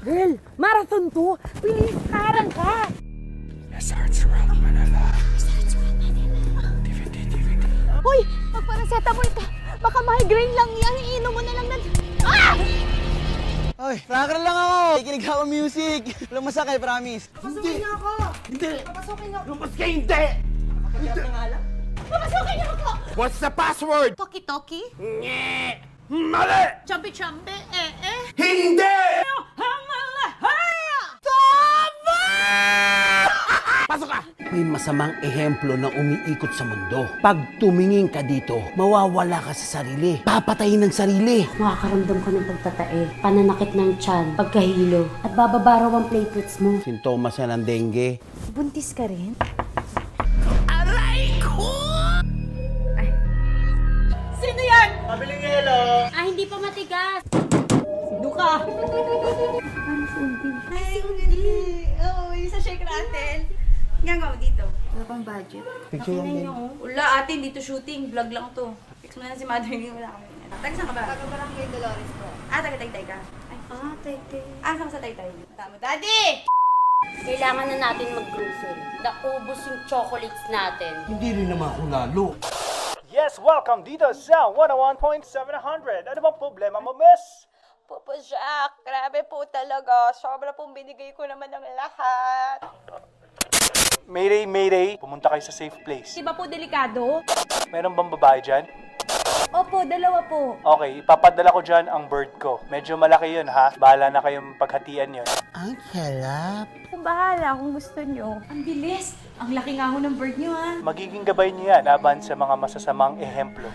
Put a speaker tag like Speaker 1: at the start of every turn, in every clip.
Speaker 1: Girl, marathon to. Please, karang ka.
Speaker 2: SR's around Manila. DVD.
Speaker 1: Hoy, magparacetamol ka. Baka migraine lang yan. Iinom mo na lang na... Ah!
Speaker 3: Ay, prankar lang ako. Kikinig ako music. Walang masakay, promise.
Speaker 1: Papasukin niyo ako.
Speaker 2: Hindi!
Speaker 1: Papasukin niyo ako.
Speaker 2: Lumabas ka, hindi!
Speaker 1: Papasukin niyo ako.
Speaker 2: What's the password?
Speaker 1: Toki-toki?
Speaker 2: Nye! Mali!
Speaker 1: Champi-champi?
Speaker 2: Hindi! Pasok ka!
Speaker 4: May masamang ehemplo na umiikot sa mundo. Pag tumingin ka dito, mawawala ka sa sarili. Papatayin ng sarili.
Speaker 5: Makakaramdam ka ng pagtatae, pananakit ng tiyan, pagkahilo, at bababa raw ang platelets mo.
Speaker 4: Sintomas yan ng dengue.
Speaker 1: Buntis ka rin?
Speaker 2: Aray ko!
Speaker 1: Sino yan?
Speaker 3: Pabiling yelo.
Speaker 5: Ah, hindi pa matigas!
Speaker 1: Sino ka?
Speaker 6: Ay, hindi. Oo, yung sa shake natin. Nga nga, dito. Wala pang budget.
Speaker 3: Picture lang din.
Speaker 6: Wala, ate, dito shooting. Vlog lang to. Fix mo na si mother, hindi wala kami. Taga saan ka ba?
Speaker 7: Taga Barangay Dolores po.
Speaker 6: Taga Taytay ka. Ay,
Speaker 5: Taytay.
Speaker 6: saan ka sa Taytay? Tama, daddy!
Speaker 5: Kailangan na natin mag-grocery. Naubos yung chocolates natin.
Speaker 4: Hindi rin naman ako lalo.
Speaker 8: Yes, welcome dito sa 101.700. Ano bang problema mo, miss?
Speaker 6: Popo Jack, grabe po talaga. Sobra pong binigay ko naman ng lahat.
Speaker 8: Mayday, mayday. Pumunta kayo sa safe place.
Speaker 6: Di ba po delikado?
Speaker 8: Meron bang babae dyan?
Speaker 6: Opo, dalawa po.
Speaker 8: Okay, ipapadala ko dyan ang bird ko. Medyo malaki yun, ha? Bahala na kayong paghatian yun.
Speaker 4: Ang sarap.
Speaker 6: Kung bahala, kung gusto nyo. Ang bilis. Ang laki nga ho ng bird nyo, ha?
Speaker 8: Magiging gabay niyo yan laban sa mga masasamang ehemplo.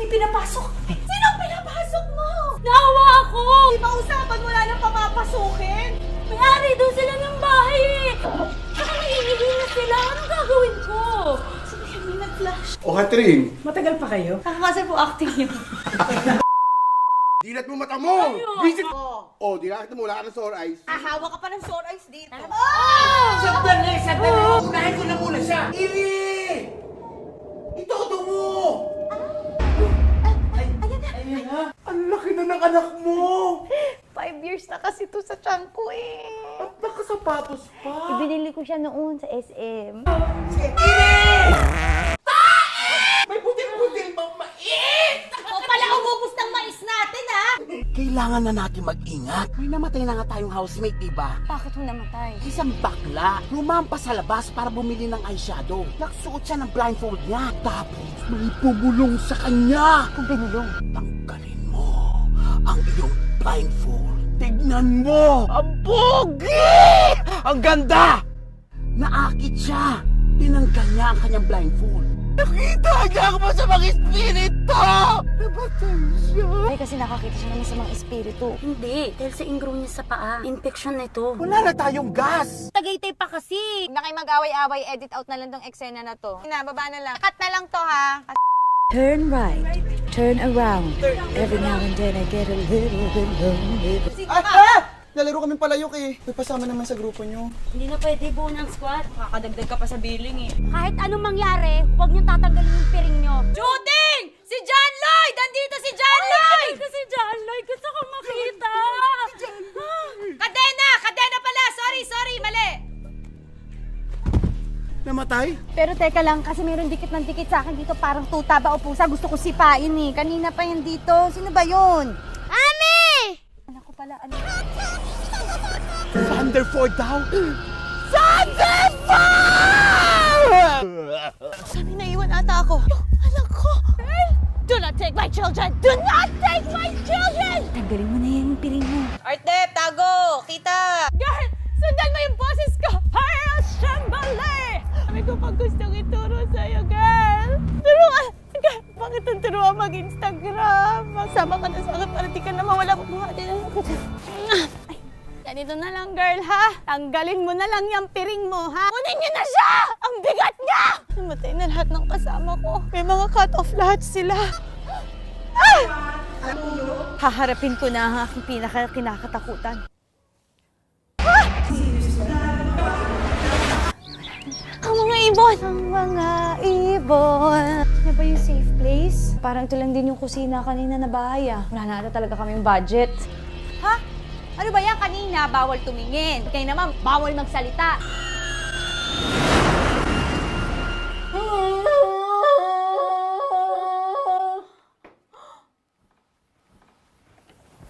Speaker 6: May pinapasok. Sino ang pinapasok mo?
Speaker 5: Nawa ako!
Speaker 6: Di ba usapan wala nang papapasukin?
Speaker 5: May-ari doon sila ng bahay eh! Saka naiihi na sila. Anong gagawin ko?
Speaker 6: Sabi siya may nag-flash.
Speaker 2: O, Catherine!
Speaker 1: Matagal pa kayo?
Speaker 6: Kakakasal po acting yun.
Speaker 2: Dilat mo mata mo! Visit! Oh, dinakita mo, wala ka ng sore eyes.
Speaker 6: Hawa ka pa ng sore eyes dito.
Speaker 2: Sandali! Unahin ko na muna siya! Ili! Itodo mo! Ang laki na ng anak mo!
Speaker 6: 5 years na kasi to sa tiyan ko eh.
Speaker 2: At nakasapatos pa!
Speaker 6: Ibinili ko siya noon sa SM.
Speaker 2: May puting-puting pang mais!
Speaker 5: O pala umubos ng mais natin ha!
Speaker 4: Kailangan na natin mag-ingat. May namatay na nga tayong housemate, diba?
Speaker 6: Bakit mo namatay?
Speaker 4: Isang bakla, lumampas sa labas para bumili ng eyeshadow. Nagsuot siya ng blindfold niya. Tapos may pumulong sa kanya.
Speaker 6: Kung binulong.
Speaker 4: Tanggalin mo ang iyong blindfold. Tignan mo! Ang pogi! Ang ganda! Naakit siya. Tinanggal niya ang kanyang blindfold. Nakita niya ako sa mga espiritu! Nabatay siya.
Speaker 6: Ay, kasi nakakita siya naman sa mga espiritu.
Speaker 5: Hindi, dahil sa ingrow niya sa paa. Infection na ito.
Speaker 4: Wala na tayong gas.
Speaker 5: Tagaytay pa kasi.
Speaker 6: Na kayo mag-away-away, edit out na lang tong eksena na to. Baba na lang. Cut na lang to ha.
Speaker 1: Turn right. Turn around. Every now and then I get a little bit lonely.
Speaker 3: Lalaro kami palayok eh. May pasama naman sa grupo nyo.
Speaker 5: Hindi na pwede buo ng squad.
Speaker 6: Kakadagdag ka pa sa billing eh.
Speaker 5: Kahit anong mangyari, huwag niyo tatanggalin yung piring niyo.
Speaker 6: Shooting! Si John Lloyd! Andito si John Lloyd!
Speaker 5: Ito si John Lloyd. Gusto kong makita.
Speaker 6: Kadena! Kadena pala! Sorry, mali!
Speaker 3: Namatay?
Speaker 6: Pero teka lang, kasi meron dikit ng dikit sa akin dito. Parang tuta ba o pusa? Gusto ko sipain eh. Kanina pa yan dito. Sino ba yun? Ami! Anak ko pala, ano?
Speaker 4: Thunderford daw.
Speaker 6: Sabi naiwan ata ako. Anak ko! Do not take my children! Do not take my children!
Speaker 1: Tanggalin mo na yung piring mo.
Speaker 6: Artep, tago! Kita! Girl! Sundan mo yung boses ko! Harold Shambale! Sabi ko pag gustong ituro sa'yo, girl! Turuan! Girl, bakit ang turuan mag-Instagram? Magsama ka na sa akin para di ka na mawala buhati na ako. Ay, ganito na lang, girl, ha? Tanggalin mo na lang yung piring mo, ha? Kunin niyo na siya! Ang bigat niya! Namatay na lahat ng kasama ko. May mga cut-off lahat sila. Ah! Haharapin ko na ang aking pinaka-kinakatakutan. Ang mga ibon! Ang mga ibon! Ano ba yung safe place? Parang ito lang din yung kusina kanina na bahay ah. Wala na ata talaga kaming budget. Ha? Ano ba yan? Kanina, bawal tumingin. Kaya naman, bawal magsalita.